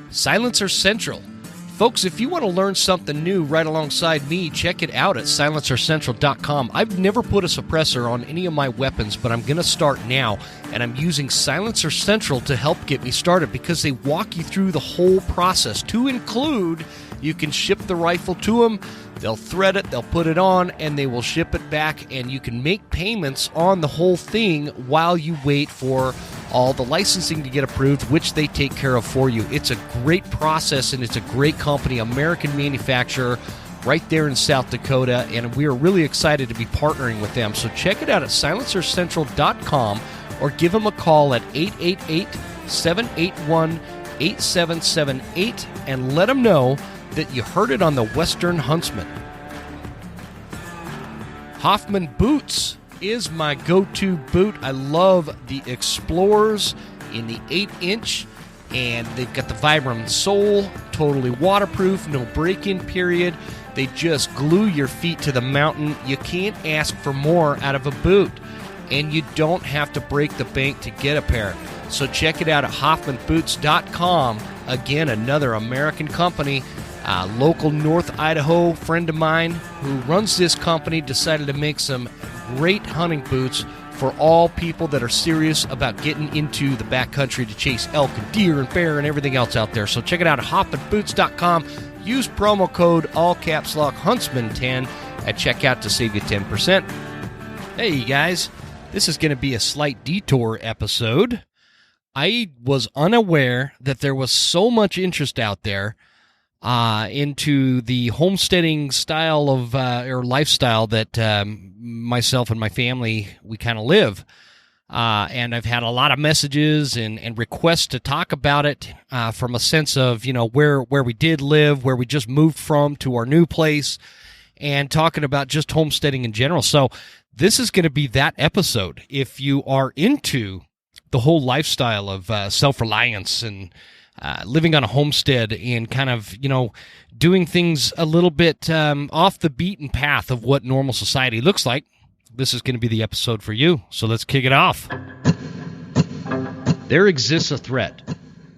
Silencer Central. Folks, if you want to learn something new right alongside me, check it out at silencercentral.com. I've never put a suppressor on any of my weapons, but I'm going to start now, and I'm using Silencer Central to help get me started because they walk you through the whole process. To include, you can ship the rifle to them, they'll thread it, they'll put it on, and they will ship it back, and you can make payments on the whole thing while you wait for all the licensing to get approved, which they take care of for you. It's a great process, and it's a great company, American manufacturer, right there in South Dakota, and we are really excited to be partnering with them. So check it out at silencercentral.com or give them a call at 888-781-8778 and let them know that you heard it on the Western Huntsman. Hoffman Boots is my go-to boot. I love the Explorers in the 8-inch, and they've got the Vibram sole, totally waterproof, no break-in period. They just glue your feet to the mountain. You can't ask for more out of a boot, and you don't have to break the bank to get a pair. So check it out at hoffmanboots.com. Again, another American company. Local North Idaho friend of mine who runs this company decided to make some great hunting boots for all people that are serious about getting into the backcountry to chase elk and deer and bear and everything else out there. So check it out at hoffmanboots.com. Use promo code Huntsman10 at checkout to save you 10%. Hey, you guys, this is going to be a slight detour episode. I was unaware that there was so much interest out there into the homesteading style of or lifestyle that myself and my family, we kind of live. And I've had a lot of messages and requests to talk about it from a sense of, you know, where we did live, where we just moved from to our new place, and talking about just homesteading in general. So this is going to be that episode. If you are into the whole lifestyle of self-reliance and living on a homestead and kind of, you know, doing things a little bit off the beaten path of what normal society looks like, this is going to be the episode for you. So let's kick it off. There exists a threat,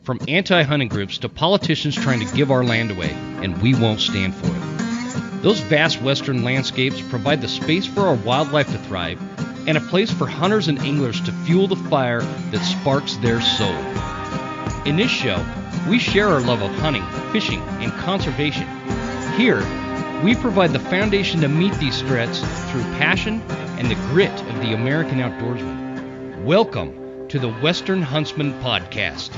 from anti-hunting groups to politicians trying to give our land away, and we won't stand for it. Those vast western landscapes provide the space for our wildlife to thrive and a place for hunters and anglers to fuel the fire that sparks their soul. In this show, we share our love of hunting, fishing, and conservation. Here, we provide the foundation to meet these threats through passion and the grit of the American outdoorsman. Welcome to the Western Huntsman Podcast.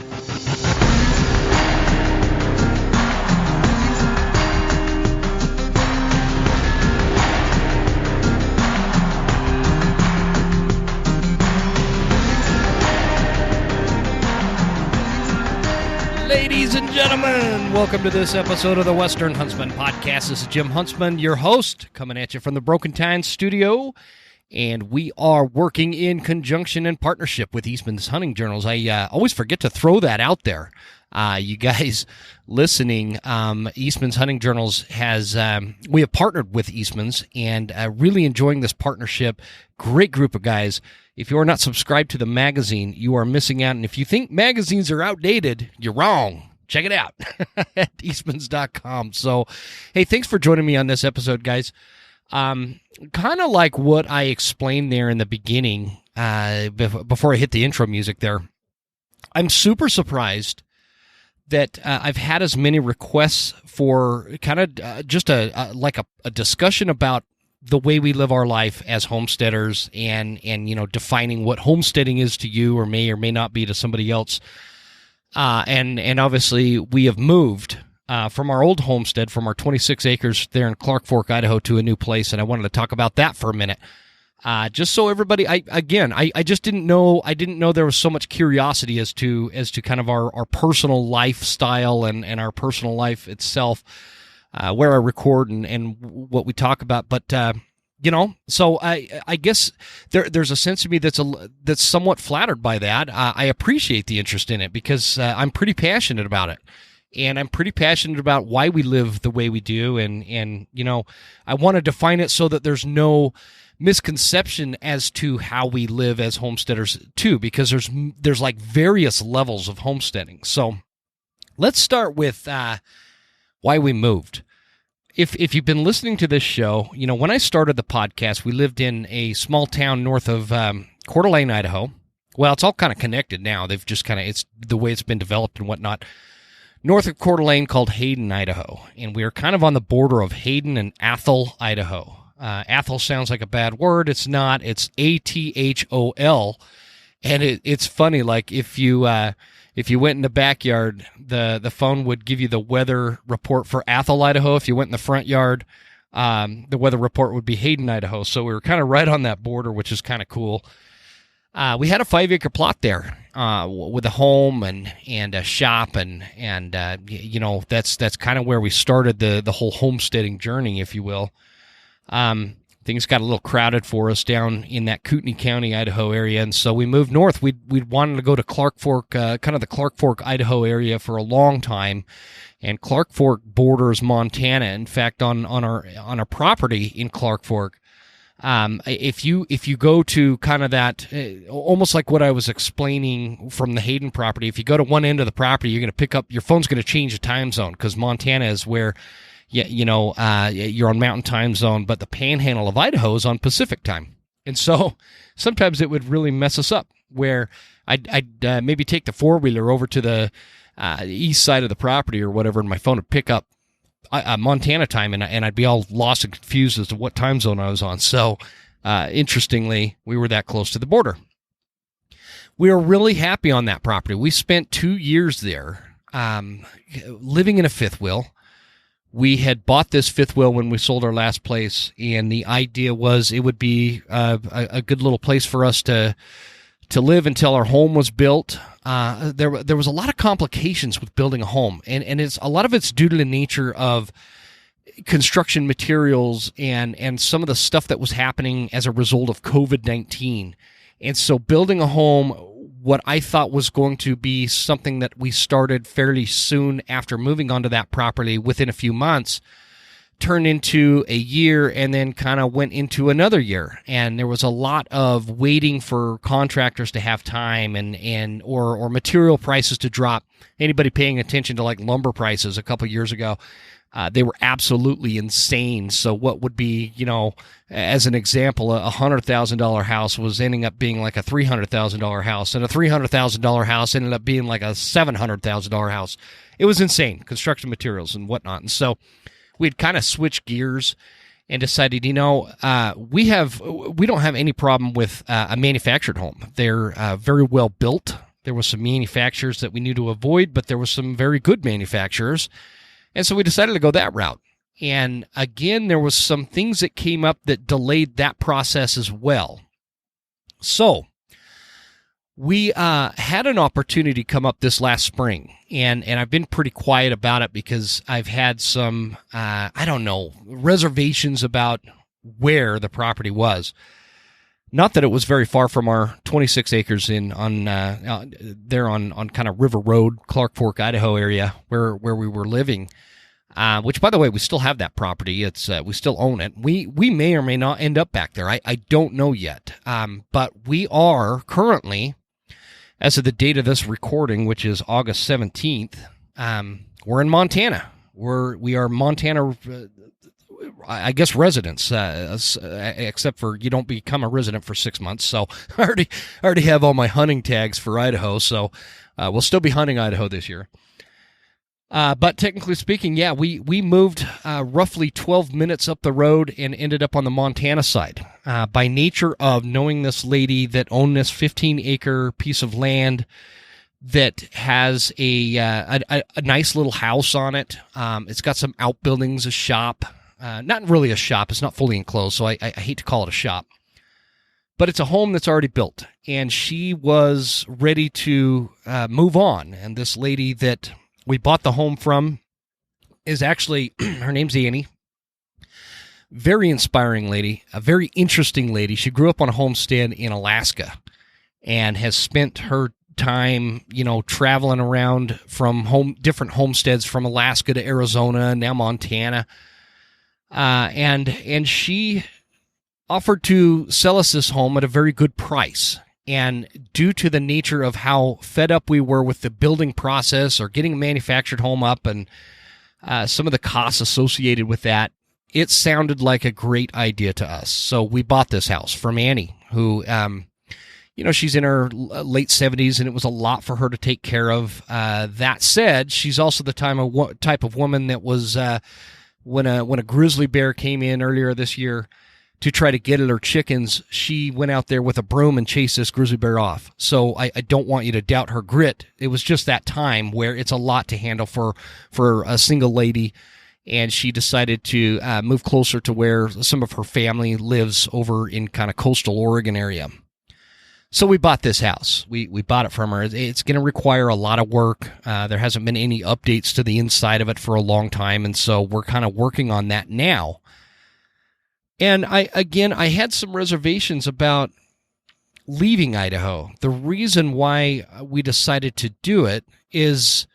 Ladies and gentlemen, welcome to this episode of the Western Huntsman Podcast. This is Jim Huntsman, your host, coming at you from the Broken Tine Studio, and we are working in conjunction and partnership with Eastman's Hunting Journals. I always forget to throw that out there. You guys listening, Eastman's Hunting Journals has, we have partnered with Eastman's and really enjoying this partnership. Great group of guys. If you are not subscribed to the magazine, you are missing out. And if you think magazines are outdated, you're wrong. Check it out at eastmans.com. So, hey, thanks for joining me on this episode, guys. Kind of like what I explained there in the beginning, before I hit the intro music there. I'm super surprised that I've had as many requests for kind of just a discussion about the way we live our life as homesteaders and you know, defining what homesteading is to you or may not be to somebody else. And obviously we have moved from our old homestead, from our 26 acres there in Clark Fork, Idaho, to a new place, and I wanted to talk about that for a minute. Just so everybody, I just didn't know there was so much curiosity as to kind of our personal lifestyle and our personal life itself. Where I record and what we talk about, but you know, so I guess there's a sense of me that's somewhat flattered by that. I appreciate the interest in it because I'm pretty passionate about it, and I'm pretty passionate about why we live the way we do, and you know, I want to define it so that there's no misconception as to how we live as homesteaders too, because there's like various levels of homesteading. So Let's start with why we moved. If you've been listening to this show, you know, when I started the podcast, we lived in a small town north of Coeur d'Alene, Idaho. Well, it's all kind of connected now. They've just kind of, it's the way it's been developed and whatnot. North of Coeur d'Alene called Hayden, Idaho. And we are kind of on the border of Hayden and Athol, Idaho. Athol sounds like a bad word. It's not. It's Athol. And it's funny, like if you went in the backyard, the phone would give you the weather report for Athol, Idaho. If you went in the front yard, the weather report would be Hayden, Idaho. So we were kind of right on that border, which is kind of cool. We had a 5-acre plot there with a home and a shop, and you know, that's kind of where we started the whole homesteading journey, if you will. Things got a little crowded for us down in that Kootenai County, Idaho area, and so we moved north. We'd wanted to go to Clark Fork, kind of the Clark Fork, Idaho area for a long time, and Clark Fork borders Montana. In fact, on our property in Clark Fork, if you go to kind of that, almost like what I was explaining from the Hayden property, if you go to one end of the property, you're going to pick up, your phone's going to change the time zone, because Montana is where, you're on Mountain Time Zone, but the Panhandle of Idaho is on Pacific Time. And so sometimes it would really mess us up, where I'd maybe take the four-wheeler over to the east side of the property or whatever, and my phone would pick up Montana time, and I'd be all lost and confused as to what time zone I was on. So interestingly, we were that close to the border. We were really happy on that property. We spent 2 years there living in a fifth wheel. We had bought this fifth wheel when we sold our last place, and the idea was it would be a good little place for us to live until our home was built. There was a lot of complications with building a home, and a lot of it's due to the nature of construction materials and some of the stuff that was happening as a result of COVID-19. And so building a home, what I thought was going to be something that we started fairly soon after moving onto that property, within a few months, turned into a year, and then kind of went into another year. And there was a lot of waiting for contractors to have time or material prices to drop. Anybody paying attention to like lumber prices a couple years ago, they were absolutely insane. So what would be, as an example, a $100,000 house was ending up being like a $300,000 house, and a $300,000 house ended up being like a $700,000 house. It was insane, construction materials and whatnot. And so we'd kind of switched gears and decided, we don't have any problem with a manufactured home. They're very well built. There were some manufacturers that we knew to avoid, but there were some very good manufacturers. And so we decided to go that route. And again, there was some things that came up that delayed that process as well. So we had an opportunity come up this last spring, and I've been pretty quiet about it because I've had some, reservations about where the property was. Not that it was very far from our 26 acres on kind of River Road, Clark Fork, Idaho area where we were living. Which, by the way, we still have that property. We still own it. We may or may not end up back there. I don't know yet. But we are currently, as of the date of this recording, which is August 17th, we're in Montana. We are Montana. I guess residents, except for you don't become a resident for 6 months. So I already have all my hunting tags for Idaho. So we'll still be hunting Idaho this year. But technically speaking, yeah, we moved roughly 12 minutes up the road and ended up on the Montana side. By nature of knowing this lady that owned this 15-acre piece of land that has a nice little house on it. It's got some outbuildings, a shop. Not really a shop. It's not fully enclosed, so I hate to call it a shop. But it's a home that's already built, and she was ready to move on. And this lady that we bought the home from is actually, her name's Annie. Very inspiring lady, a very interesting lady. She grew up on a homestead in Alaska and has spent her time, traveling around from different homesteads from Alaska to Arizona, now Montana. And she offered to sell us this home at a very good price. And due to the nature of how fed up we were with the building process or getting a manufactured home up and some of the costs associated with that, it sounded like a great idea to us. So we bought this house from Annie, who, she's in her late 70s, and it was a lot for her to take care of. That said, she's also the type of woman that was, when a grizzly bear came in earlier this year to try to get at her chickens, she went out there with a broom and chased this grizzly bear off. So I don't want you to doubt her grit. It was just that time where it's a lot to handle for a single lady, and she decided to move closer to where some of her family lives over in kind of coastal Oregon area. So we bought this house. We bought it from her. It's going to require a lot of work. There hasn't been any updates to the inside of it for a long time, and so we're kind of working on that now. And I had some reservations about leaving Idaho. The reason why we decided to do it is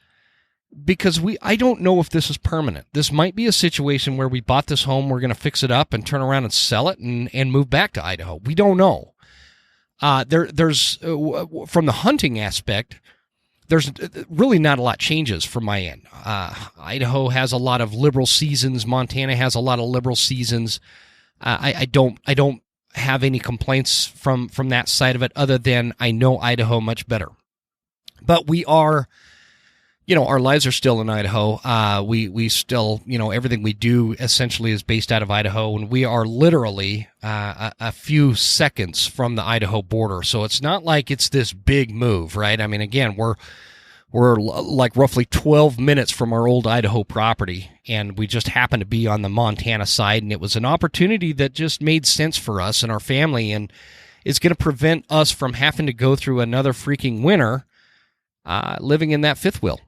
because I don't know if this is permanent. This might be a situation where we bought this home, we're going to fix it up and turn around and sell it and move back to Idaho. We don't know. There's from the hunting aspect, there's really not a lot changes from my end. Idaho has a lot of liberal seasons. Montana has a lot of liberal seasons. I don't have any complaints from that side of it, other than I know Idaho much better. But we are, our lives are still in Idaho. We still, everything we do essentially is based out of Idaho, and we are literally a few seconds from the Idaho border. So it's not like it's this big move, right? I mean, again, we're like roughly 12 minutes from our old Idaho property, and we just happen to be on the Montana side, and it was an opportunity that just made sense for us and our family, and it's going to prevent us from having to go through another freaking winter living in that fifth wheel.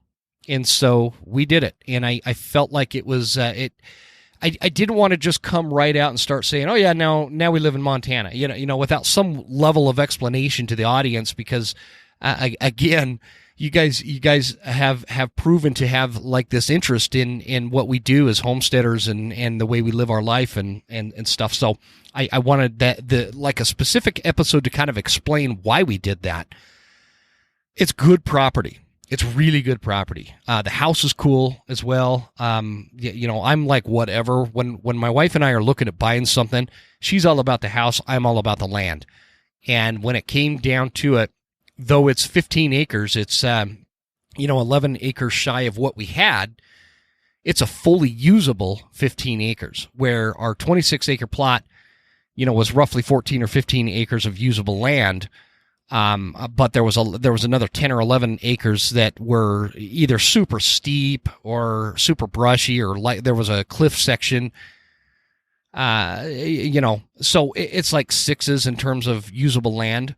And so we did it, and I felt like it was I didn't want to just come right out and start saying, oh yeah, now we live in Montana, without some level of explanation to the audience, because again, you guys have proven to have like this interest in what we do as homesteaders and the way we live our life and stuff. So I wanted like a specific episode to kind of explain why we did that. It's good property. It's really good property. The house is cool as well. I'm like whatever. When my wife and I are looking at buying something, she's all about the house. I'm all about the land. And when it came down to it, though it's 15 acres, it's 11 acres shy of what we had. It's a fully usable 15 acres, where our 26-acre plot, was roughly 14 or 15 acres of usable land. But there was another 10 or 11 acres that were either super steep or super brushy, or like there was a cliff section. So it's like sixes in terms of usable land.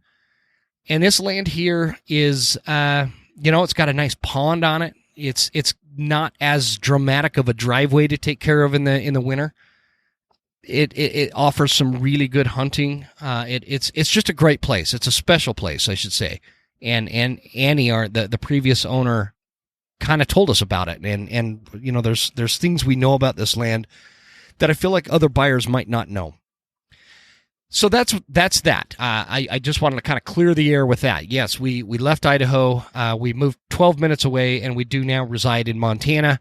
And this land here is, it's got a nice pond on it. It's not as dramatic of a driveway to take care of in the winter. It offers some really good hunting. It's just a great place. It's a special place, I should say. And Annie, the previous owner, kind of told us about it. And there's things we know about this land that I feel like other buyers might not know. So that's that. I just wanted to kind of clear the air with that. Yes, we left Idaho. We moved 12 minutes away, and we do now reside in Montana.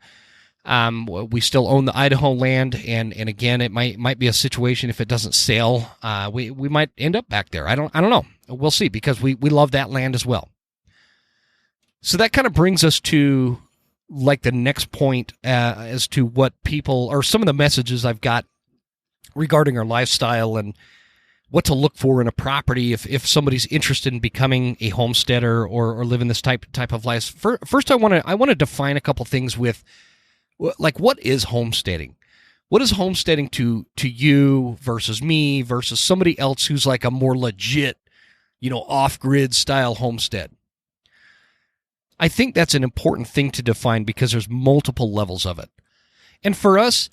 We still own the Idaho land, and again, it might be a situation if it doesn't sell. We might end up back there. I don't know. We'll see, because we love that land as well. So that kind of brings us to like the next point as to what people, or some of the messages I've got regarding our lifestyle and what to look for in a property if somebody's interested in becoming a homesteader or living this type of life. First, I want to define a couple things with, like, what is homesteading? What is homesteading to you versus me versus somebody else who's like a more legit, off-grid style homestead? I think that's an important thing to define, because there's multiple levels of it. And for us,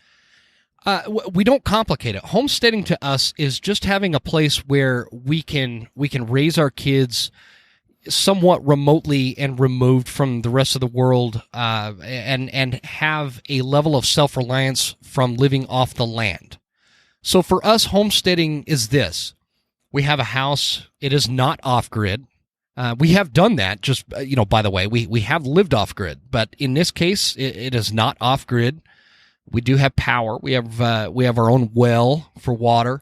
we don't complicate it. Homesteading to us is just having a place where we can raise our kids somewhat remotely and removed from the rest of the world, and have a level of self-reliance from living off the land. So for us, homesteading is this. We have a house. It is not off-grid. We have done that, just, by the way. We have lived off-grid, but in this case, it is not off-grid. We do have power. We have our own well for water.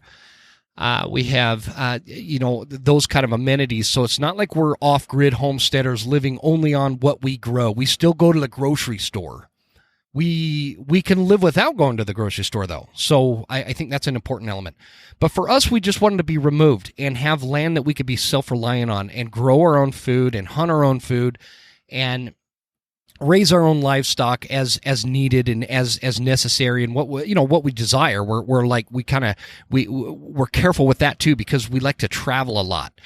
We have, those kind of amenities. So it's not like we're off-grid homesteaders living only on what we grow. We still go to the grocery store. We can live without going to the grocery store, though. So I think that's an important element. But for us, we just wanted to be removed and have land that we could be self-reliant on and grow our own food and hunt our own food and raise our own livestock as needed and as necessary and what we desire. We're careful with that too, because we like to travel a lot.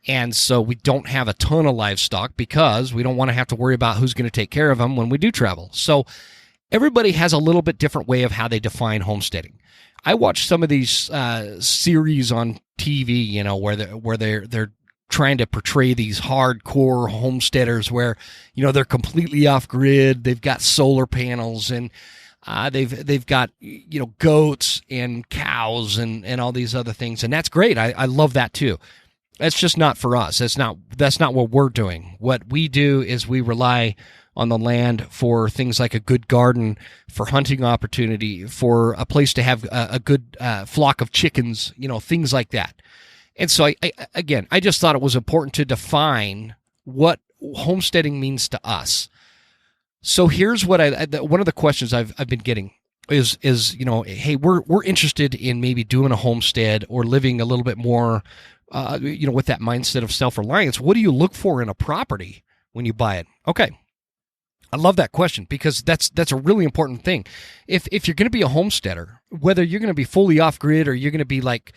And so we don't have a ton of livestock because we don't want to have to worry about who's going to take care of them when we do travel. So everybody has a little bit different way of how they define homesteading. I watch some of these series on TV, where they're trying to portray these hardcore homesteaders where, they're completely off grid. They've got solar panels and they've got, goats and cows and all these other things. And that's great. I love that too. That's just not for us. That's not what we're doing. What we do is we rely on the land for things like a good garden, for hunting opportunity, for a place to have a good flock of chickens, things like that. And so, I just thought it was important to define what homesteading means to us. So here's what one of the questions I've been getting is hey, we're interested in maybe doing a homestead or living a little bit more, with that mindset of self-reliance. What do you look for in a property when you buy it? Okay. I love that question because that's a really important thing. If you're going to be a homesteader, whether you're going to be fully off grid or you're going to be like,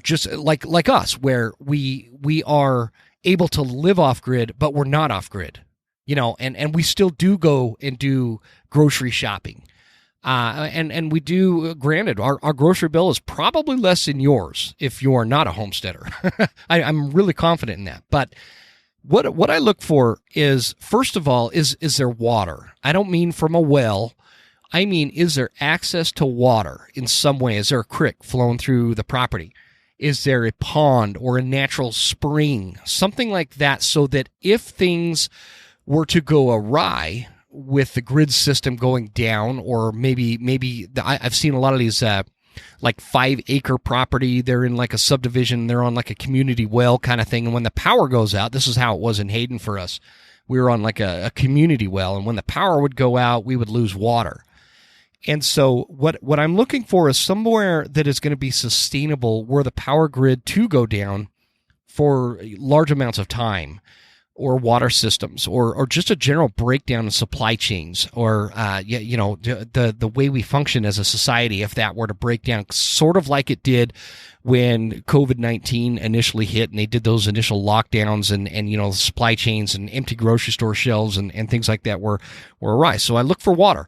just like us, where we are able to live off grid, but we're not off grid, and we still do go and do grocery shopping. And we do, granted, our grocery bill is probably less than yours if you are not a homesteader. I'm really confident in that. But what I look for is, first of all, is there water? I don't mean from a well. I mean, is there access to water in some way? Is there a creek flowing through the property? Is there a pond or a natural spring? Something like that, so that if things were to go awry with the grid system going down, or maybe I've seen a lot of these like 5-acre property. They're in like a subdivision. They're on like a community well kind of thing. And when the power goes out, this is how it was in Hayden for us. We were on like a community well. And when the power would go out, we would lose water. And so what I'm looking for is somewhere that is going to be sustainable, where the power grid to go down for large amounts of time, or water systems, or just a general breakdown in supply chains, or the way we function as a society, if that were to break down, sort of like it did when COVID-19 initially hit and they did those initial lockdowns and supply chains and empty grocery store shelves and things like that were awry. So I look for water.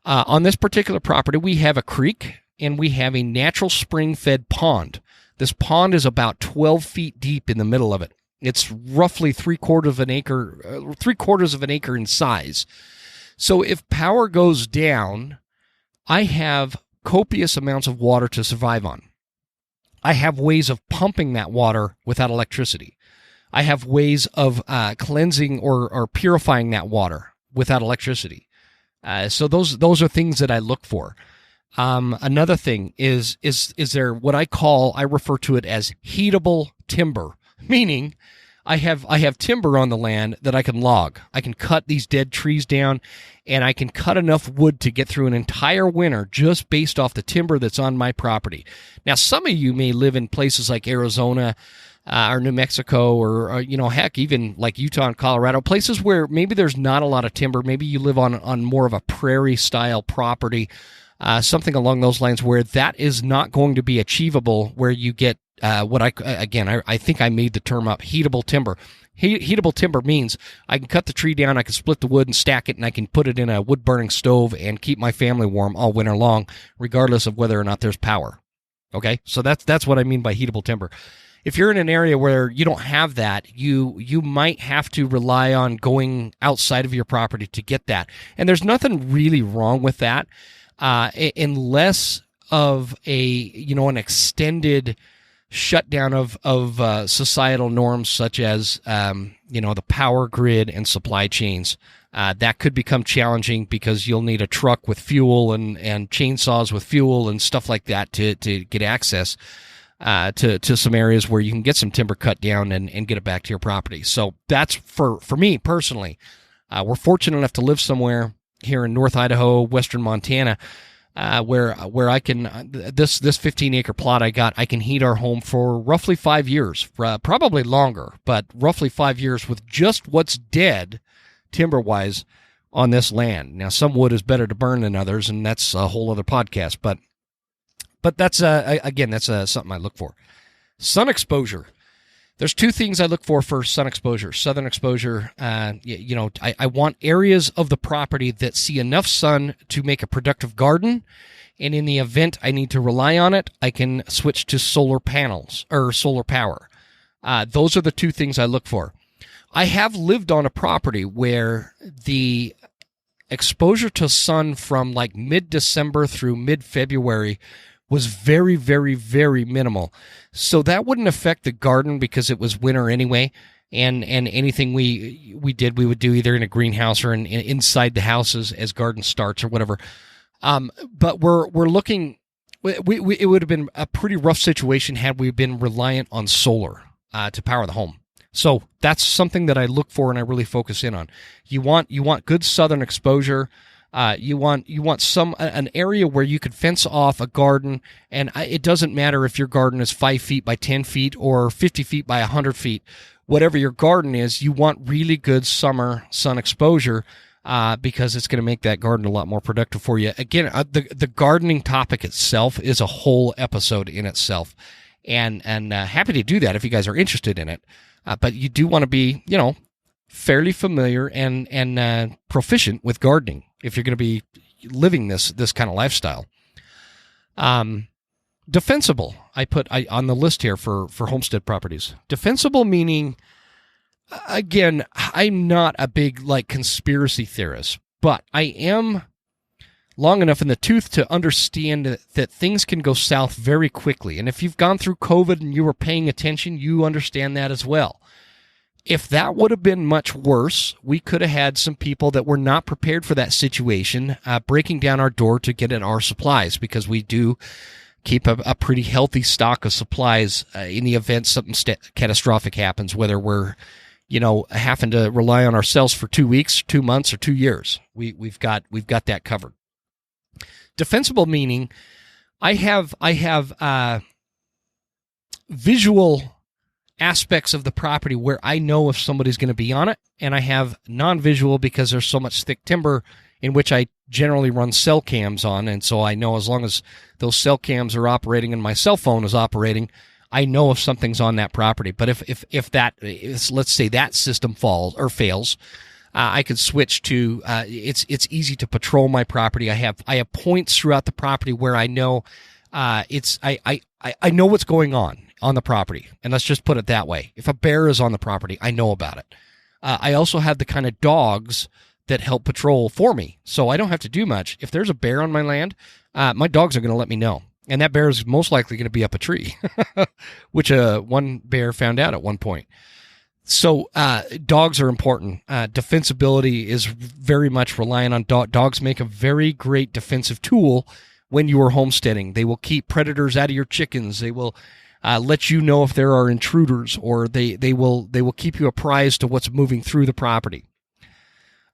On this particular property, we have a creek and we have a natural spring-fed pond. This pond is about 12 feet deep in the middle of it. It's roughly three-quarters of an acre in size. So if power goes down, I have copious amounts of water to survive on. I have ways of pumping that water without electricity. I have ways of cleansing or purifying that water without electricity. So those are things that I look for. Another thing is there what I refer to it as heatable timber. Meaning, I have timber on the land that I can log. I can cut these dead trees down, and I can cut enough wood to get through an entire winter just based off the timber that's on my property. Now, some of you may live in places like Arizona or New Mexico, or heck, even like Utah and Colorado, places where maybe there's not a lot of timber. Maybe you live on more of a prairie-style property, something along those lines, where that is not going to be achievable, where you get I think I made the term up, heatable timber. Heatable timber means I can cut the tree down, I can split the wood and stack it, and I can put it in a wood-burning stove and keep my family warm all winter long, regardless of whether or not there's power. Okay? So that's what I mean by heatable timber. If you're in an area where you don't have that, you might have to rely on going outside of your property to get that. And there's nothing really wrong with that, unless of an extended shutdown of societal norms such as the power grid and supply chains. That could become challenging because you'll need a truck with fuel and chainsaws with fuel and stuff like that to get access to some areas where you can get some timber cut down and get it back to your property. So that's for me personally. We're fortunate enough to live somewhere here in North Idaho, Western Montana, where I can this 15-acre plot I can heat our home for roughly 5 years, probably longer, but roughly 5 years with just what's dead timber-wise on this land. Now, some wood is better to burn than others, and that's a whole other podcast. But that's again, that's something I look for. Sun exposure. There's two things I look for sun exposure. Southern exposure, I want areas of the property that see enough sun to make a productive garden, and in the event I need to rely on it, I can switch to solar panels or solar power. Those are the two things I look for. I have lived on a property where the exposure to sun from like mid-December through mid-February was very, very, very minimal. So that wouldn't affect the garden because it was winter anyway. And anything we would do either in a greenhouse or inside the houses as garden starts or whatever. But we're looking. It would have been a pretty rough situation had we been reliant on solar to power the home. So that's something that I look for and I really focus in on. You want good southern exposure. You want an area where you could fence off a garden, and it doesn't matter if your garden is 5 feet by 10 feet or 50 feet by 100 feet. Whatever your garden is, you want really good summer sun exposure because it's going to make that garden a lot more productive for you. Again, the gardening topic itself is a whole episode in itself, and happy to do that if you guys are interested in it. But you do want to be, fairly familiar and proficient with gardening if you're going to be living this kind of lifestyle. Defensible, I put on the list here for homestead properties. Defensible meaning, again, I'm not a big conspiracy theorist, but I am long enough in the tooth to understand that things can go south very quickly. And if you've gone through COVID and you were paying attention, you understand that as well. If that would have been much worse, we could have had some people that were not prepared for that situation breaking down our door to get at our supplies, because we do keep a pretty healthy stock of supplies in the event something catastrophic happens, whether we're having to rely on ourselves for 2 weeks, 2 months, or 2 years. We've got that covered. Defensible meaning I have visual aspects of the property where I know if somebody's going to be on it, and I have non-visual because there's so much thick timber in which I generally run cell cams on, and so I know as long as those cell cams are operating and my cell phone is operating, I know if something's on that property. But if let's say that system falls or fails, I could switch to it's easy to patrol my property. I have points throughout the property where I know I know what's going on the property, and let's just put it that way. If a bear is on the property, I know about it. I also have the kind of dogs that help patrol for me, so I don't have to do much. If there's a bear on my land, my dogs are going to let me know, and that bear is most likely going to be up a tree, which one bear found out at one point. So dogs are important. Defensibility is very much reliant on dogs. Make a very great defensive tool when you are homesteading. They will keep predators out of your chickens. They will let you know if there are intruders, or they will keep you apprised to what's moving through the property.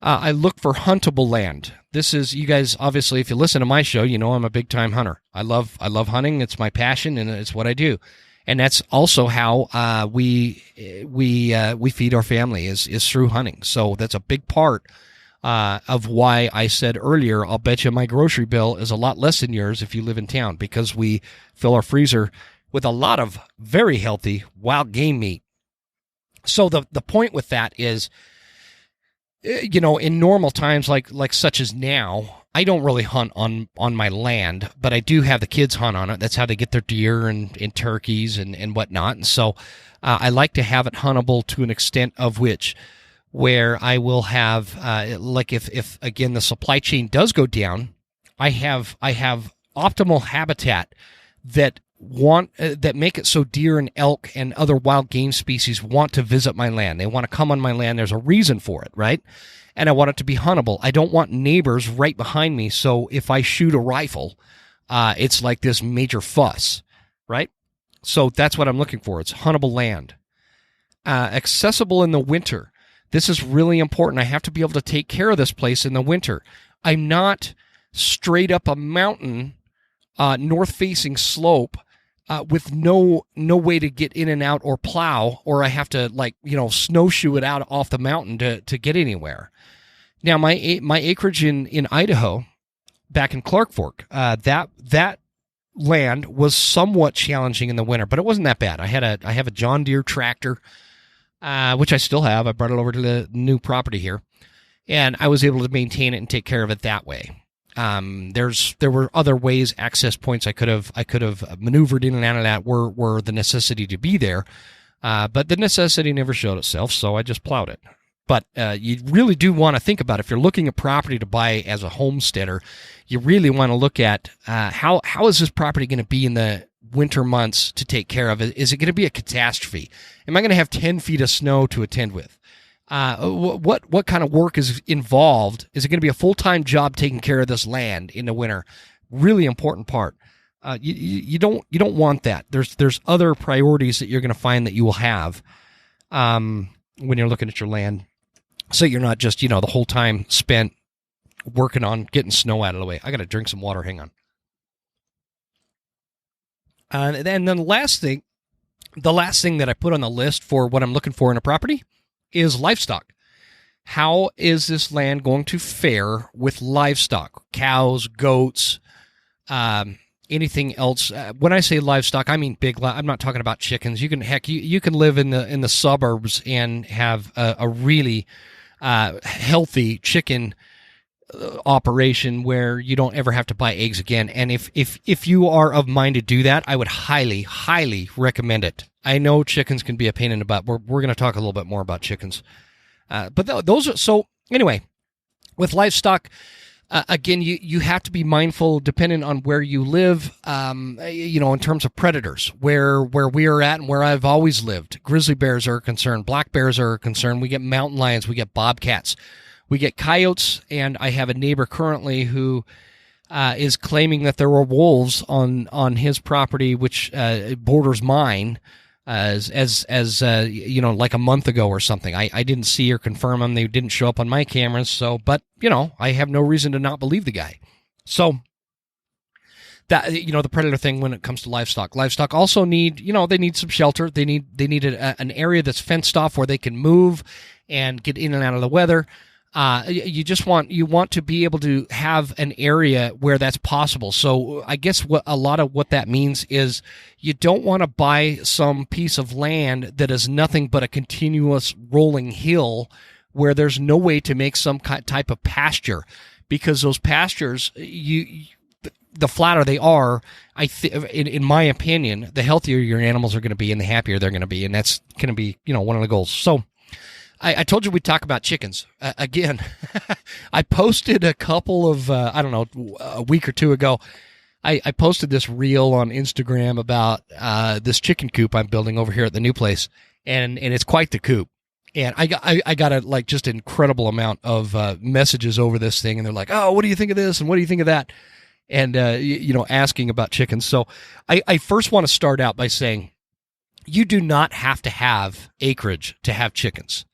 I look for huntable land. This is, you guys, obviously, if you listen to my show, you know I'm a big time hunter. I love hunting. It's my passion, and it's what I do. And that's also how we feed our family is through hunting. So that's a big part of why I said earlier, I'll bet you my grocery bill is a lot less than yours if you live in town, because we fill our freezer with a lot of very healthy wild game meat. So the point with that is, in normal times like such as now, I don't really hunt on my land, but I do have the kids hunt on it. That's how they get their deer and turkeys and whatnot. And so I like to have it huntable to an extent of which where I will have, if again, the supply chain does go down, I have optimal habitat that that make it so deer and elk and other wild game species want to visit my land. They want to come on my land. There's a reason for it, right? And I want it to be huntable. I don't want neighbors right behind me, so if I shoot a rifle, it's like this major fuss, right? So that's what I'm looking for. It's huntable land. Accessible in the winter. This is really important. I have to be able to take care of this place in the winter. I'm not straight up a mountain, north-facing slope with no way to get in and out or plow, or I have to snowshoe it out off the mountain to get anywhere. Now, my acreage in Idaho, back in Clark Fork, that land was somewhat challenging in the winter, but it wasn't that bad. I have a John Deere tractor, which I still have. I brought it over to the new property here, and I was able to maintain it and take care of it that way. There were other ways, access points I could have maneuvered in and out of that were the necessity to be there, but the necessity never showed itself, so I just plowed it. But you really do want to think about, if you're looking at property to buy as a homesteader, you really want to look at how is this property going to be in the winter months to take care of it? Is it going to be a catastrophe? Am I going to have 10 feet of snow to attend with? What kind of work is involved? Is it going to be a full-time job taking care of this land in the winter? Really important part. You don't want that. There's other priorities that you're going to find that you will have when you're looking at your land. So you're not just, the whole time spent working on getting snow out of the way. I got to drink some water. Hang on. And then the last thing that I put on the list for what I'm looking for in a property is livestock. How is this land going to fare with livestock? Cows, goats, anything else? When I say livestock, I mean big. I'm not talking about chickens. You can live in the suburbs and have a really healthy chicken operation where you don't ever have to buy eggs again. And if you are of mind to do that, I would highly, highly recommend it. I know chickens can be a pain in the butt. We're going to talk a little bit more about chickens. But those are, so anyway, with livestock, again, you have to be mindful, depending on where you live, in terms of predators, where we are at and where I've always lived. Grizzly bears are a concern. Black bears are a concern. We get mountain lions. We get bobcats. We get coyotes. And I have a neighbor currently who is claiming that there were wolves on his property, which borders mine, like a month ago or something. I didn't see or confirm them. They didn't show up on my cameras. So, but I have no reason to not believe the guy. So that, the predator thing when it comes to livestock also need, they need some shelter. They need an area that's fenced off where they can move and get in and out of the weather. You want to be able to have an area where that's possible. So I guess a lot of what that means is you don't want to buy some piece of land that is nothing but a continuous rolling hill where there's no way to make some type of pasture, because those pastures, the flatter they are, in my opinion, the healthier your animals are going to be and the happier they're going to be. And that's going to be, one of the goals. So I told you we'd talk about chickens. Again, I posted a couple of, a week or two ago, I posted this reel on Instagram about this chicken coop I'm building over here at the new place, and it's quite the coop. And I got just an incredible amount of messages over this thing, and they're like, oh, what do you think of this, and what do you think of that? And, asking about chickens. So I first want to start out by saying, you do not have to have acreage to have chickens.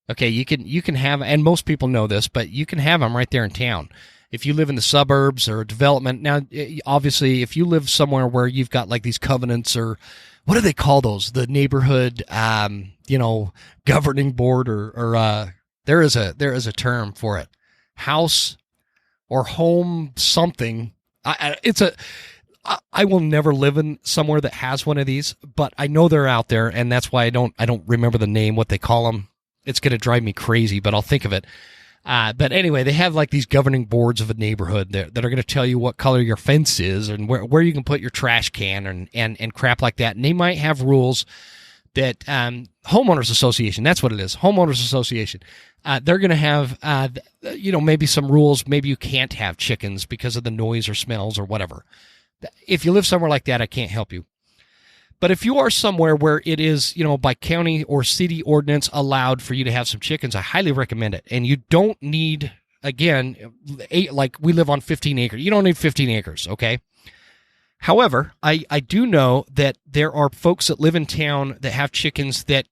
Okay, you can have, and most people know this, but you can have them right there in town. If you live in the suburbs or development, now, obviously, if you live somewhere where you've got like these covenants, or what do they call those? The neighborhood, governing board, or there is a term for it, house or home something. I will never live in somewhere that has one of these, but I know they're out there, and that's why I don't remember the name, what they call them. It's going to drive me crazy, but I'll think of it. But anyway, they have like these governing boards of a neighborhood that are going to tell you what color your fence is and where you can put your trash can and crap like that. And they might have rules that homeowners association, that's what it is, homeowners association. They're going to have, maybe some rules. Maybe you can't have chickens because of the noise or smells or whatever. If you live somewhere like that, I can't help you. But if you are somewhere where it is, by county or city ordinance allowed for you to have some chickens, I highly recommend it. And you don't need, again, like we live on 15 acres. You don't need 15 acres, okay? However, I do know that there are folks that live in town that have chickens that,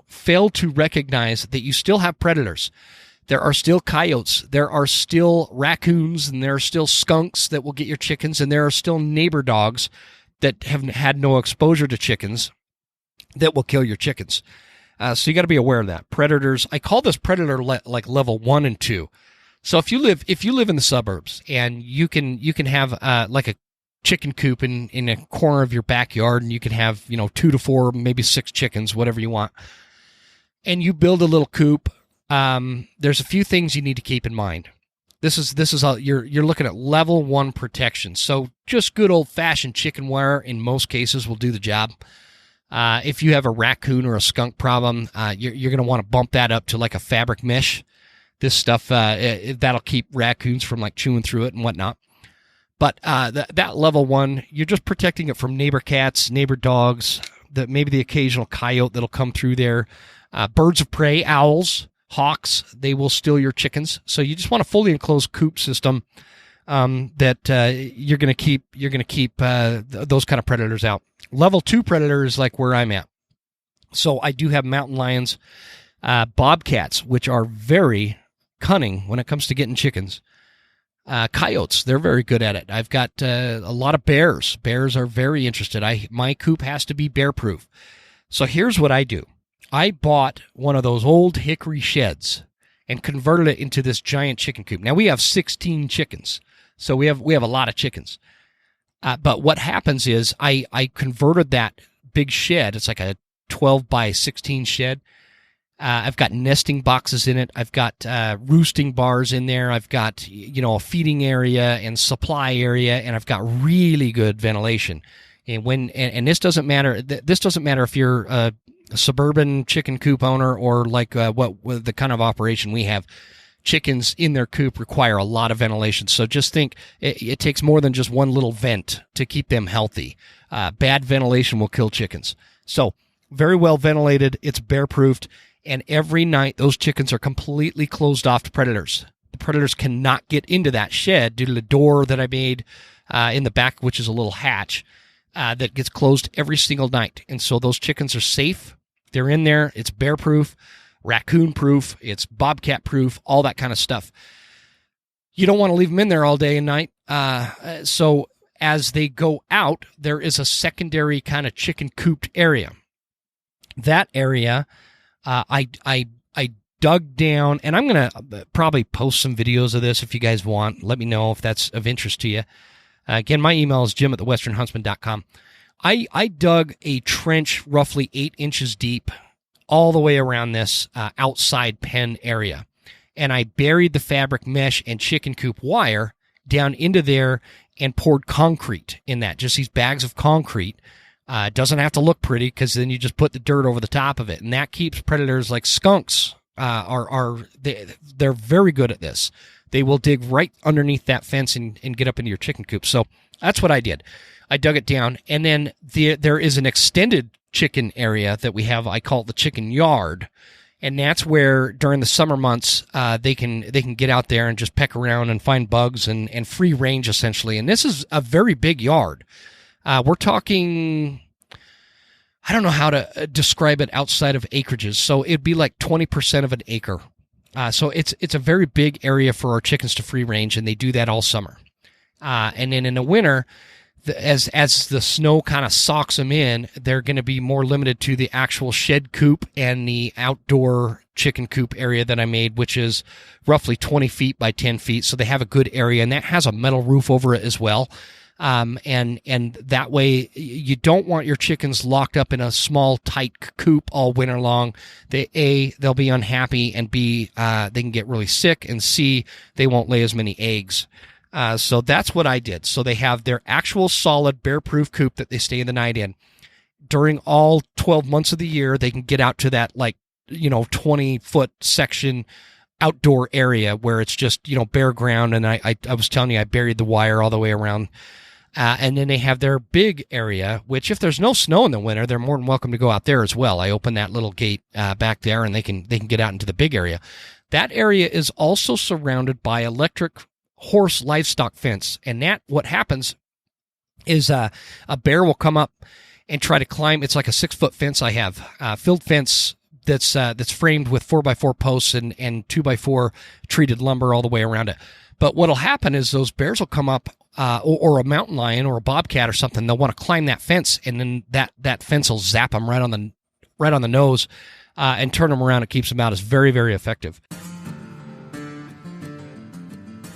fail to recognize that you still have predators. There are still coyotes, there are still raccoons, and there are still skunks that will get your chickens, and there are still neighbor dogs that have had no exposure to chickens that will kill your chickens. So you got to be aware of that. Predators, I call this predator like level 1 and 2. So if you live in the suburbs and you can have like a chicken coop in a corner of your backyard, and you can have 2 to 4, maybe 6 chickens, whatever you want, and you build a little coop, there's a few things you need to keep in mind. This is you're looking at level 1 protection. So just good old-fashioned chicken wire in most cases will do the job. If you have a raccoon or a skunk problem, you're going to want to bump that up to like a fabric mesh. This stuff that'll keep raccoons from like chewing through it and whatnot. But that level 1, you're just protecting it from neighbor cats, neighbor dogs, maybe the occasional coyote that'll come through there, birds of prey, owls, hawks, they will steal your chickens. So you just want a fully enclosed coop system that you're going to keep those kind of predators out. Level 2 predator is like where I'm at. So I do have mountain lions, bobcats, which are very cunning when it comes to getting chickens. Coyotes, they're very good at it. I've got a lot of bears. Bears are very interested. My coop has to be bear-proof. So here's what I do. I bought one of those old hickory sheds and converted it into this giant chicken coop. Now, we have 16 chickens, so we have a lot of chickens. But what happens is I converted that big shed. It's like a 12 by 16 shed. I've got nesting boxes in it. I've got roosting bars in there. I've got a feeding area and supply area, and I've got really good ventilation. And this doesn't matter. This doesn't matter if you're a suburban chicken coop owner or like what the kind of operation we have. Chickens in their coop require a lot of ventilation. So just think it takes more than just one little vent to keep them healthy. Bad ventilation will kill chickens. So very well ventilated. It's bear-proofed. And every night, those chickens are completely closed off to predators. The predators cannot get into that shed due to the door that I made in the back, which is a little hatch that gets closed every single night. And so those chickens are safe. They're in there. It's bear-proof, raccoon-proof, it's bobcat-proof, all that kind of stuff. You don't want to leave them in there all day and night. So as they go out, there is a secondary kind of chicken cooped area. That area... I dug down, and I'm going to probably post some videos of this if you guys want. Let me know if that's of interest to you. Again, my email is jim@thewesternhuntsman.com. I dug a trench roughly 8 inches deep all the way around this outside pen area, and I buried the fabric mesh and chicken coop wire down into there and poured concrete in that, just these bags of concrete. It doesn't have to look pretty because then you just put the dirt over the top of it, and that keeps predators like skunks. They're very good at this. They will dig right underneath that fence and get up into your chicken coop. So that's what I did. I dug it down, and then there is an extended chicken area that we have. I call it the chicken yard, and that's where during the summer months they can get out there and just peck around and find bugs and free range essentially. And this is a very big yard. We're talking, I don't know how to describe it outside of acreages. So it'd be like 20% of an acre. So it's a very big area for our chickens to free range, and they do that all summer. And then in the winter, as the snow kind of socks them in, they're going to be more limited to the actual shed coop and the outdoor chicken coop area that I made, which is roughly 20 feet by 10 feet. So they have a good area, and that has a metal roof over it as well. And that way you don't want your chickens locked up in a small, tight coop all winter long. They'll be unhappy, and B, they can get really sick, and C, they won't lay as many eggs. So that's what I did. So they have their actual solid bear-proof coop that they stay the night in. During all 12 months of the year, they can get out to that 20-foot section outdoor area where it's just, bare ground. And I was telling you, I buried the wire all the way around And then they have their big area, which if there's no snow in the winter, they're more than welcome to go out there as well. I open that little gate back there, and they can get out into the big area. That area is also surrounded by electric horse livestock fence. And what happens is a bear will come up and try to climb. It's like a 6-foot fence I have, field fence that's framed with 4x4 posts and 2x4 treated lumber all the way around it. But what'll happen is those bears will come up, or a mountain lion or a bobcat or something. They'll want to climb that fence, and then that fence will zap them right on the nose, and turn them around. It keeps them out. It's very, very effective.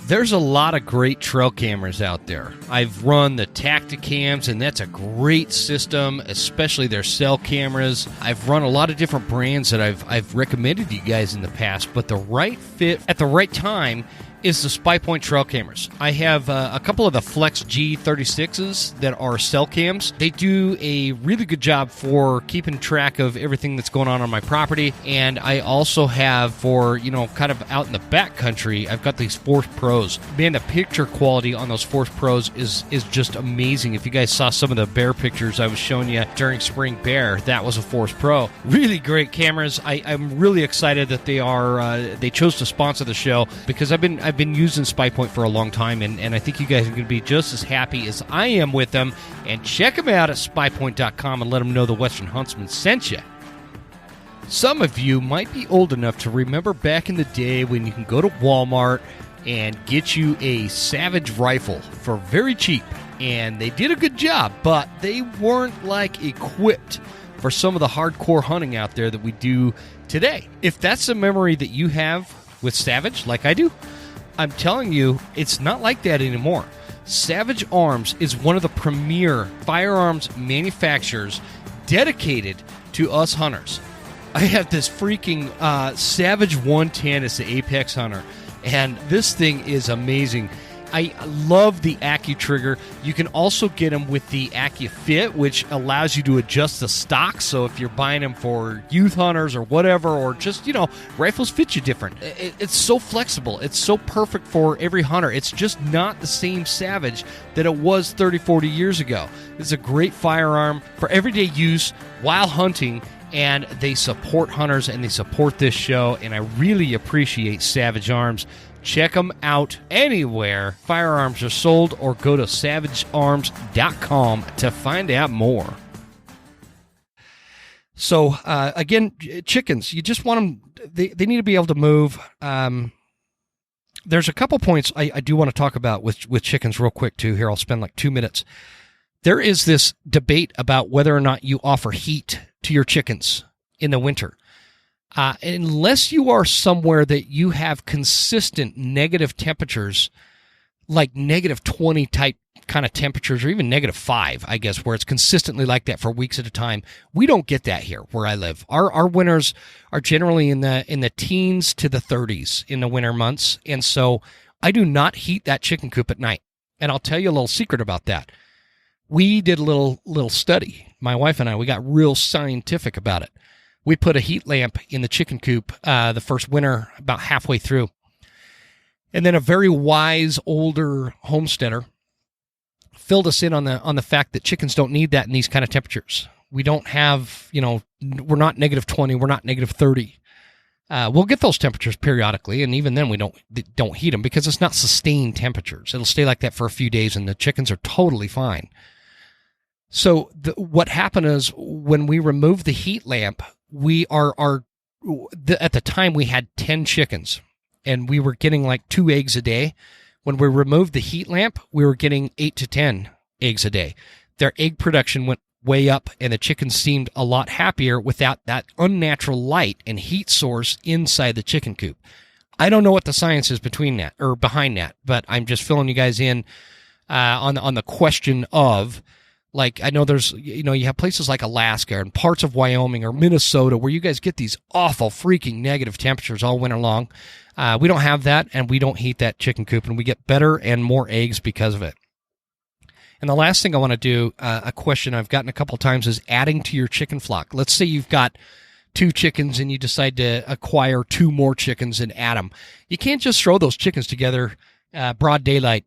There's a lot of great trail cameras out there. I've run the Tacticams, and that's a great system, especially their cell cameras. I've run a lot of different brands that I've recommended to you guys in the past, but the right fit at the right time is the Spypoint trail cameras. I have a couple of the Flex G36s that are cell cams. They do a really good job for keeping track of everything that's going on my property. And I also have for, kind of out in the backcountry, I've got these Force Pros. Man, the picture quality on those Force Pros is just amazing. If you guys saw some of the bear pictures I was showing you during Spring Bear, that was a Force Pro. Really great cameras. I'm really excited that they chose to sponsor the show, because I've been using Spypoint for a long time, and I think you guys are going to be just as happy as I am with them. And check them out at spypoint.com and let them know the Western Huntsman sent you. Some of you might be old enough to remember back in the day when you can go to Walmart and get you a Savage rifle for very cheap. And they did a good job, but they weren't equipped for some of the hardcore hunting out there that we do today. If that's a memory that you have with Savage, like I do, I'm telling you, it's not like that anymore. Savage Arms is one of the premier firearms manufacturers dedicated to us hunters. I have this freaking Savage 110. It's the Apex Hunter, and this thing is amazing. I love the AccuTrigger. You can also get them with the AccuFit, which allows you to adjust the stock. So if you're buying them for youth hunters or whatever, or just, rifles fit you different. It's so flexible. It's so perfect for every hunter. It's just not the same Savage that it was 30, 40 years ago. It's a great firearm for everyday use while hunting, and they support hunters and they support this show, and I really appreciate Savage Arms. Check them out anywhere firearms are sold, or go to savagearms.com to find out more. So, again, chickens, you just want them, they need to be able to move. There's a couple points I do want to talk about with chickens real quick, too. Here, I'll spend 2 minutes. There is this debate about whether or not you offer heat to your chickens in the winter. Unless you are somewhere that you have consistent negative temperatures, like negative 20 type kind of temperatures, or even negative 5, I guess, where it's consistently like that for weeks at a time. We don't get that here where I live. Our winters are generally in the teens to the 30s in the winter months, and so I do not heat that chicken coop at night. And I'll tell you a little secret about that. We did a little study. My wife and I, we got real scientific about it. We put a heat lamp in the chicken coop the first winter, about halfway through. And then a very wise older homesteader filled us in on the fact that chickens don't need that in these kind of temperatures. We don't have, we're not negative 20, we're not negative 30. We'll get those temperatures periodically, and even then we don't heat them because it's not sustained temperatures. It'll stay like that for a few days, and the chickens are totally fine. So what happened is when we removed the heat lamp, at the time we had 10 chickens, and we were getting 2 eggs a day. When we removed the heat lamp, we were getting 8 to 10 eggs a day. Their egg production went way up, and the chickens seemed a lot happier without that unnatural light and heat source inside the chicken coop. I don't know what the science is behind that, but I'm just filling you guys in on the question of, I know there's, you have places like Alaska and parts of Wyoming or Minnesota where you guys get these awful freaking negative temperatures all winter long. We don't have that, and we don't heat that chicken coop, and we get better and more eggs because of it. And the last thing I want to do, a question I've gotten a couple times, is adding to your chicken flock. Let's say you've got 2 chickens and you decide to acquire 2 more chickens and add them. You can't just throw those chickens together broad daylight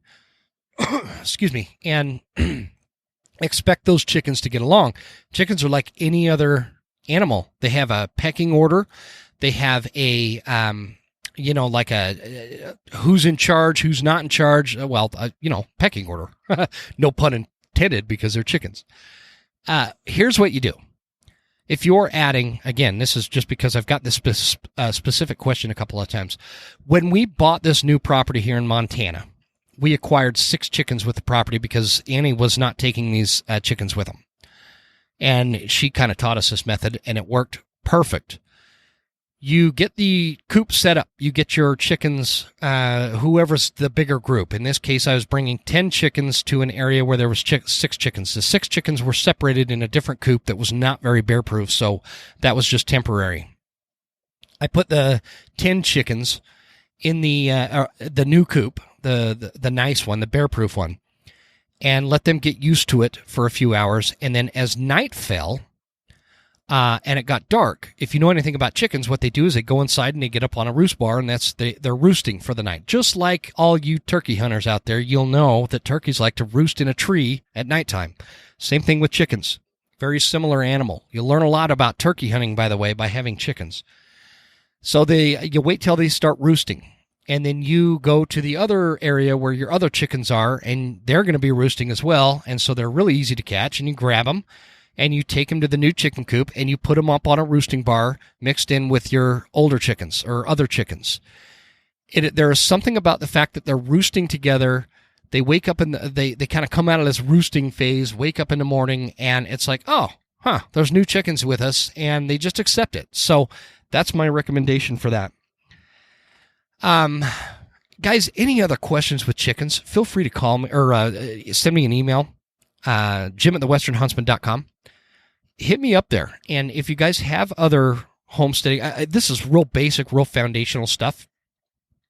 excuse me, and expect those chickens to get along. Chickens are like any other animal. They have a pecking order. They have a, like a who's in charge, who's not in charge. Pecking order. No pun intended, because they're chickens. Here's what you do. If you're adding, again, this is just because I've got this specific question a couple of times. When we bought this new property here in Montana, we acquired 6 chickens with the property because Annie was not taking these chickens with them. And she kind of taught us this method, and it worked perfect. You get the coop set up. You get your chickens, whoever's the bigger group. In this case, I was bringing 10 chickens to an area where there was 6 chickens. The 6 chickens were separated in a different coop that was not very bear-proof, so that was just temporary. I put the 10 chickens in the new coop, the nice one, the bear-proof one, and let them get used to it for a few hours. And then as night fell, and it got dark, if you know anything about chickens, what they do is they go inside and they get up on a roost bar, and they're roosting for the night. Just like all you turkey hunters out there, you'll know that turkeys like to roost in a tree at nighttime. Same thing with chickens. Very similar animal. You'll learn a lot about turkey hunting, by the way, by having chickens. So you wait till they start roosting, and then you go to the other area where your other chickens are, and they're going to be roosting as well, and so they're really easy to catch, and you grab them, and you take them to the new chicken coop, and you put them up on a roosting bar mixed in with your older chickens or other chickens. There is something about the fact that they're roosting together. They wake up they kind of come out of this roosting phase, wake up in the morning, and it's like, there's new chickens with us, and they just accept it. So that's my recommendation for that. Guys, any other questions with chickens, feel free to call me or send me an email, jim@thewesternhuntsman.com. Hit me up there. And if you guys have other homesteading, this is real basic, real foundational stuff.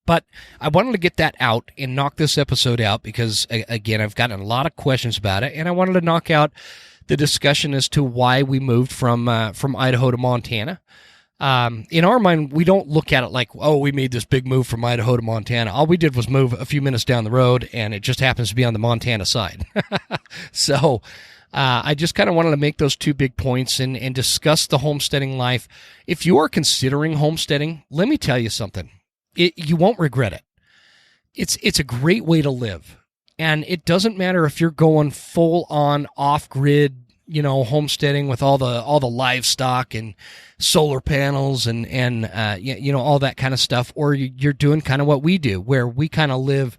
But I wanted to get that out and knock this episode out because, again, I've gotten a lot of questions about it, and I wanted to knock out the discussion as to why we moved from Idaho to Montana. In our mind, we don't look at it like, we made this big move from Idaho to Montana. All we did was move a few minutes down the road, and it just happens to be on the Montana side. So I just kind of wanted to make those 2 big points and discuss the homesteading life. If you are considering homesteading, let me tell you something. You won't regret it. It's a great way to live. And it doesn't matter if you're going full on off-grid, homesteading with all the livestock and solar panels and all that kind of stuff, or you're doing kind of what we do, where we kind of live,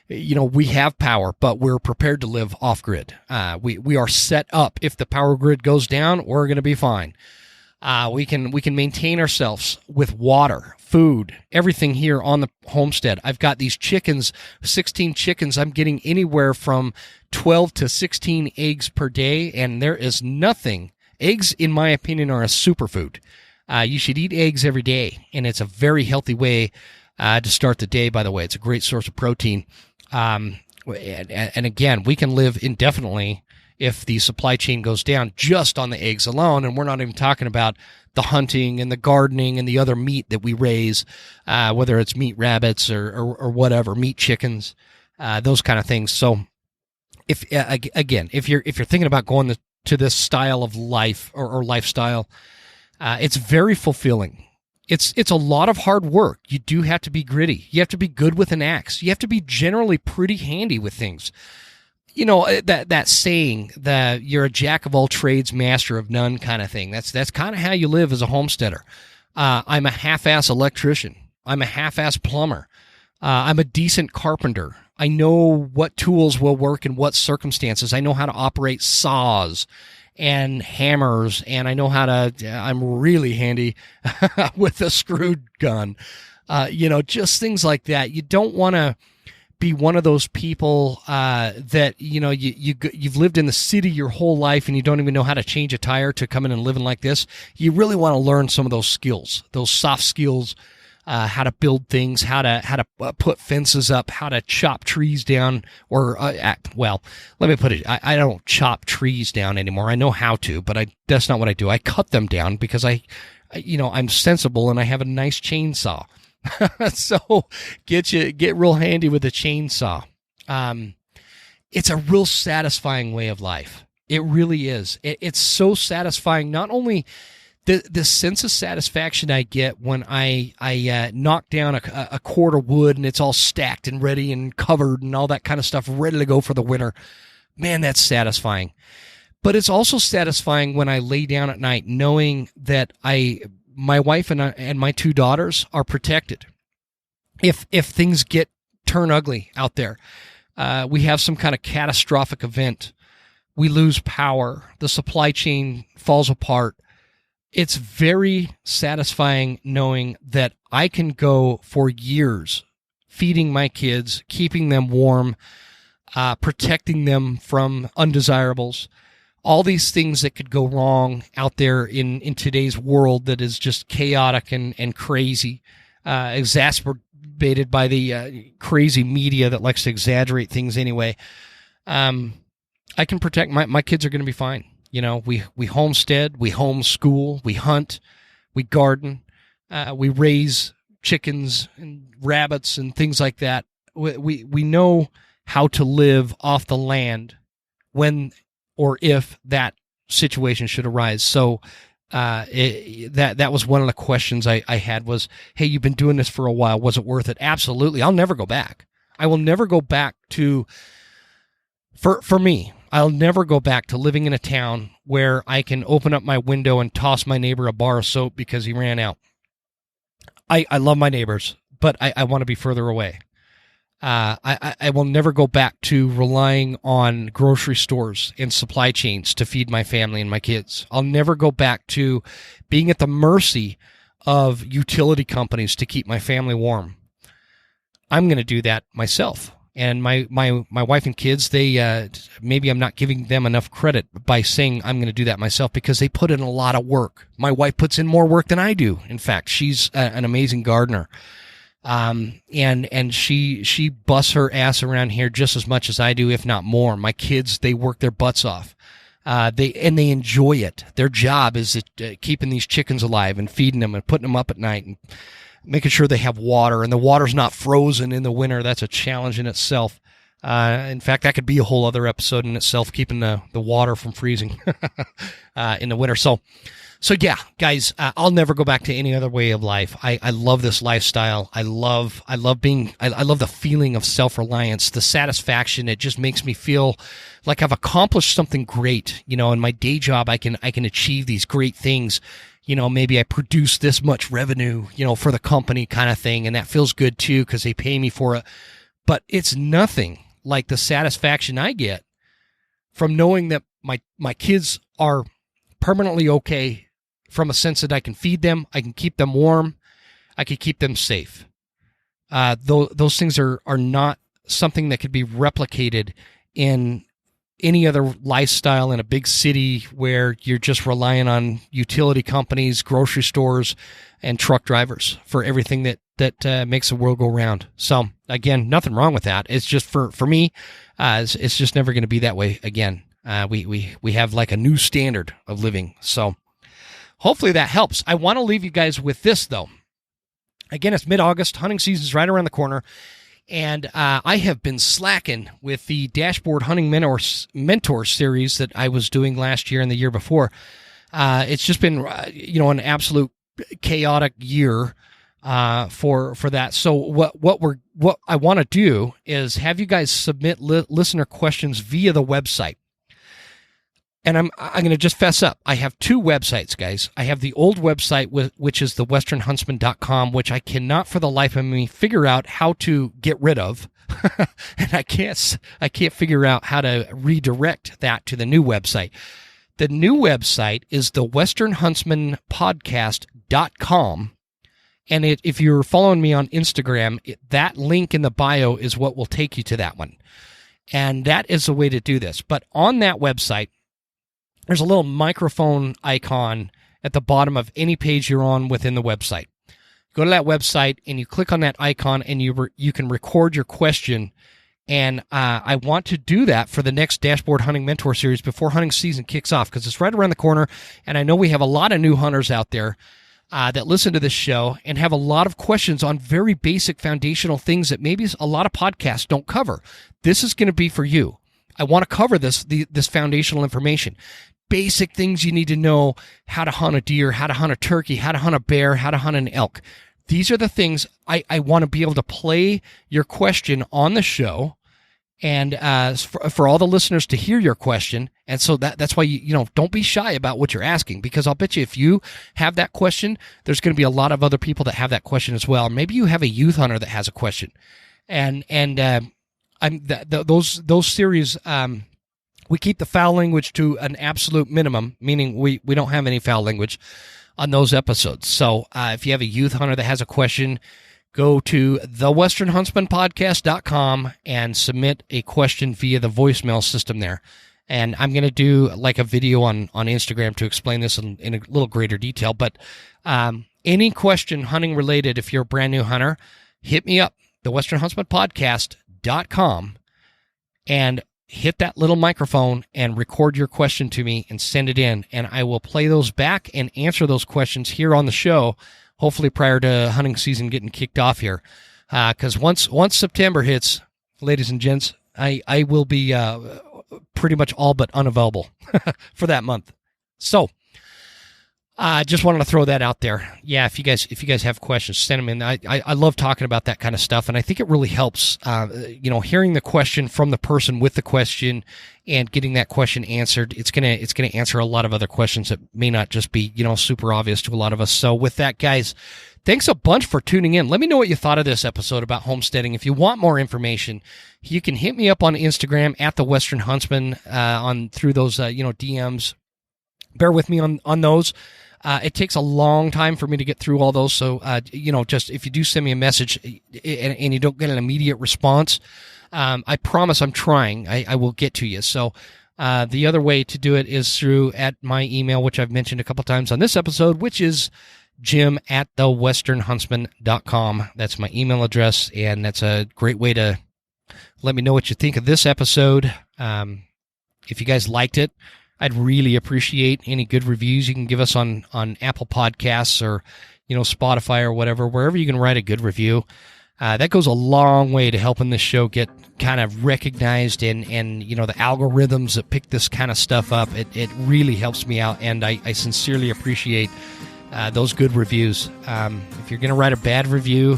we have power, but we're prepared to live off grid. We are set up. If the power grid goes down, we're going to be fine. We can maintain ourselves with water, food, everything here on the homestead. I've got these chickens, 16 chickens. I'm getting anywhere from 12 to 16 eggs per day, and there is nothing. Eggs, in my opinion, are a superfood. You should eat eggs every day, and it's a very healthy way to start the day, by the way. It's a great source of protein. And again, we can live indefinitely if the supply chain goes down just on the eggs alone, and we're not even talking about the hunting and the gardening and the other meat that we raise, whether it's meat rabbits or whatever, meat chickens, those kind of things. So if you're thinking about going to this style of life or lifestyle, it's very fulfilling. It's a lot of hard work. You do have to be gritty. You have to be good with an axe. You have to be generally pretty handy with things. That saying that you're a jack of all trades, master of none kind of thing. That's kind of how you live as a homesteader. I'm a half-ass electrician. I'm a half-ass plumber. I'm a decent carpenter. I know what tools will work in what circumstances. I know how to operate saws and hammers, and I know I'm really handy with a screw gun. Just things like that. You don't want to be one of those people that you've lived in the city your whole life and you don't even know how to change a tire to come in and living like this. You really want to learn some of those skills, those soft skills, how to build things, how to put fences up, how to chop trees down, or let me put it. I don't chop trees down anymore. I know how to, but that's not what I do. I cut them down because I'm sensible and I have a nice chainsaw. So get real handy with a chainsaw. it's a real satisfying way of life. It really is. It's so satisfying. Not only the sense of satisfaction I get when I knock down a cord of wood and it's all stacked and ready and covered and all that kind of stuff, ready to go for the winter. Man, that's satisfying. But it's also satisfying when I lay down at night knowing that my wife and my 2 daughters are protected. If things turn ugly out there, we have some kind of catastrophic event, we lose power, the supply chain falls apart. It's very satisfying knowing that I can go for years feeding my kids, keeping them warm, protecting them from undesirables, all these things that could go wrong out there in today's world that is just chaotic and crazy, exacerbated by the crazy media that likes to exaggerate things anyway. I can protect my kids are going to be fine. You know, we homestead, we homeschool, we hunt, we garden, we raise chickens and rabbits and things like that. We know how to live off the land when or if that situation should arise. So that was one of the questions I had was, hey, you've been doing this for a while. Was it worth it? Absolutely. I'll never go back. I will never go back to, for me, I'll never go back to living in a town where I can open up my window and toss my neighbor a bar of soap because he ran out. I love my neighbors, but I want to be further away. I will never go back to relying on grocery stores and supply chains to feed my family and my kids. I'll never go back to being at the mercy of utility companies to keep my family warm. I'm going to do that myself. And my wife and kids, they maybe I'm not giving them enough credit by saying I'm going to do that myself because they put in a lot of work. My wife puts in more work than I do. In fact, she's an amazing gardener. And she busts her ass around here just as much as I do, if not more. My kids, they work their butts off. They enjoy it. Their job is keeping these chickens alive and feeding them and putting them up at night and making sure they have water, and the water's not frozen in the winter. That's a challenge in itself. In fact, that could be a whole other episode in itself, keeping the water from freezing in the winter. So yeah, guys, I'll never go back to any other way of life. I love this lifestyle. I love the feeling of self-reliance, the satisfaction. It just makes me feel like I've accomplished something great. You know, in my day job, I can achieve these great things. You know, maybe I produce this much revenue, you know, for the company kind of thing. And that feels good too, because they pay me for it. But it's nothing like the satisfaction I get from knowing that my kids are permanently okay, from a sense that I can feed them, I can keep them warm, I can keep them safe. Those things are not something that could be replicated in any other lifestyle in a big city where you're just relying on utility companies, grocery stores, and truck drivers for everything that makes the world go round. So again, nothing wrong with that. It's just for me, it's just never going to be that way again. We have like a new standard of living. So hopefully that helps. I want to leave you guys with this though. Again, it's mid-August. Hunting season's right around the corner. And I have been slacking with the Dashboard Hunting Mentor series that I was doing last year and the year before. It's just been, an absolute chaotic year for that. So what I want to do is have you guys submit listener questions via the website. And I'm going to just fess up. I have 2 websites, guys. I have the old website, which is thewesternhuntsman.com, which I cannot for the life of me figure out how to get rid of. And I can't figure out how to redirect that to the new website. The new website is thewesternhuntsmanpodcast.com. And if you're following me on Instagram, that link in the bio is what will take you to that one. And that is the way to do this. But on that website, there's a little microphone icon at the bottom of any page you're on within the website. Go to that website and you click on that icon and you can record your question. And I want to do that for the next Dashboard Hunting Mentor series before hunting season kicks off, because it's right around the corner. And I know we have a lot of new hunters out there that listen to this show and have a lot of questions on very basic foundational things that maybe a lot of podcasts don't cover. This is going to be for you. I want to cover this foundational information. Basic things you need to know: how to hunt a deer, how to hunt a turkey, how to hunt a bear, how to hunt an elk. These are the things I want to be able to play your question on the show, and for all the listeners to hear your question. And so that's why you don't be shy about what you're asking, because I'll bet you if you have that question, there's going to be a lot of other people that have that question as well. Maybe you have a youth hunter that has a question, and those series. We keep the foul language to an absolute minimum, meaning we don't have any foul language on those episodes. So if you have a youth hunter that has a question, go to thewesternhuntsmanpodcast.com and submit a question via the voicemail system there. And I'm going to do like a video on Instagram to explain this in a little greater detail. But any question hunting related, if you're a brand new hunter, hit me up, thewesternhuntsmanpodcast.com, and hit that little microphone and record your question to me and send it in. And I will play those back and answer those questions here on the show, hopefully prior to hunting season getting kicked off here. Because once September hits, ladies and gents, I will be pretty much all but unavailable for that month. So I just wanted to throw that out there. Yeah, if you guys have questions, send them in. I love talking about that kind of stuff, and I think it really helps. Hearing the question from the person with the question and getting that question answered, it's gonna answer a lot of other questions that may not just be super obvious to a lot of us. So with that, guys, thanks a bunch for tuning in. Let me know what you thought of this episode about homesteading. If you want more information, you can hit me up on Instagram at the Western Huntsman through those DMs. Bear with me on those. It takes a long time for me to get through all those. So, just if you do send me a message and you don't get an immediate response, I promise I'm trying. I will get to you. So, the other way to do it is through at my email, which I've mentioned a couple times on this episode, which is jim@thewesternhuntsman.com. That's my email address, and that's a great way to let me know what you think of this episode. If you guys liked it, I'd really appreciate any good reviews you can give us on Apple Podcasts or, Spotify or whatever, wherever you can write a good review. That goes a long way to helping this show get kind of recognized and the algorithms that pick this kind of stuff up. It really helps me out, and I sincerely appreciate those good reviews. If you're going to write a bad review,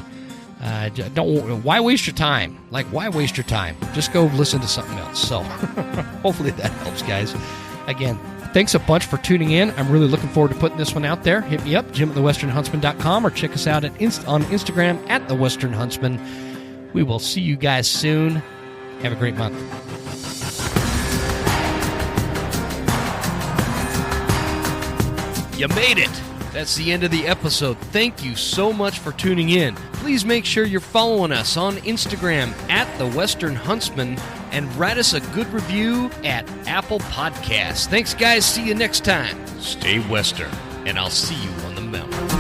why waste your time? Why waste your time? Just go listen to something else. So hopefully that helps, guys. Again, thanks a bunch for tuning in. I'm really looking forward to putting this one out there. Hit me up, jim@thewesternhuntsman.com, or check us out on Instagram at The Western Huntsman. We will see you guys soon. Have a great month. You made it. That's the end of the episode. Thank you so much for tuning in. Please make sure you're following us on Instagram at The Western Huntsman, and write us a good review at Apple Podcasts. Thanks, guys. See you next time. Stay Western, and I'll see you on the mountain.